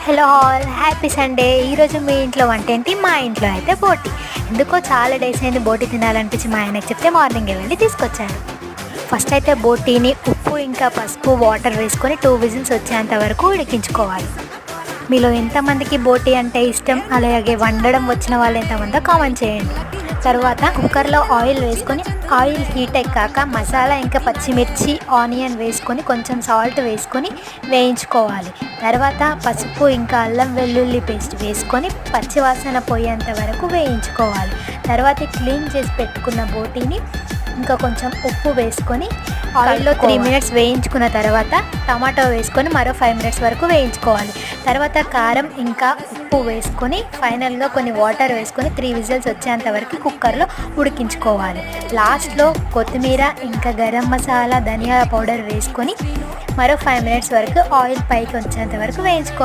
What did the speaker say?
Hello all, happy Sunday. ఈరోజు మీ ఇంట్లో వంట ఏంటి? మా ఇంట్లో అయితే బోటి. ఎందుకో చాలా డేస్ అయింది బోటి తినాలనిపించి మా ఆయనకి చెప్తే మార్నింగే వెళ్ళి తీసుకొచ్చాను. ఫస్ట్ అయితే బోటీని ఉప్పు ఇంకా పసుపు వాటర్ వేసుకొని 2 విజిల్స్ వచ్చేంత వరకు ఉడికించుకోవాలి. మీలో ఎంతమందికి బోటి అంటే ఇష్టం, అలాగే వండడం వచ్చిన వాళ్ళు ఎంతమందో కామెంట్ చేయండి. తర్వాత కుక్కర్లో ఆయిల్ వేసుకొని, ఆయిల్ హీట్ ఎక్కాక మసాలా ఇంకా పచ్చిమిర్చి ఆనియన్ వేసుకొని కొంచెం సాల్ట్ వేసుకొని వేయించుకోవాలి. తర్వాత పసుపు ఇంకా అల్లం వెల్లుల్లి పేస్ట్ వేసుకొని పచ్చివాసన పోయేంత వరకు వేయించుకోవాలి. తర్వాత క్లీన్ చేసి పెట్టుకున్న బోటీని ఇంకా కొంచెం ఉప్పు వేసుకొని ఆయిల్లో 3 మినిట్స్ వేయించుకున్న తర్వాత టమాటో వేసుకొని మరో 5 మినిట్స్ వరకు వేయించుకోవాలి. తర్వాత కారం ఇంకా ఉప్పు వేసుకొని ఫైనల్గా కొన్ని వాటర్ వేసుకొని 3 విజిల్స్ వచ్చేంత వరకు కుక్కర్లో ఉడికించుకోవాలి. లాస్ట్లో కొత్తిమీర ఇంకా గరం మసాలా ధనియాల పౌడర్ వేసుకొని మరో 5 మినిట్స్ వరకు ఆయిల్ పైకి వచ్చేంత వరకు వేయించుకోవాలి.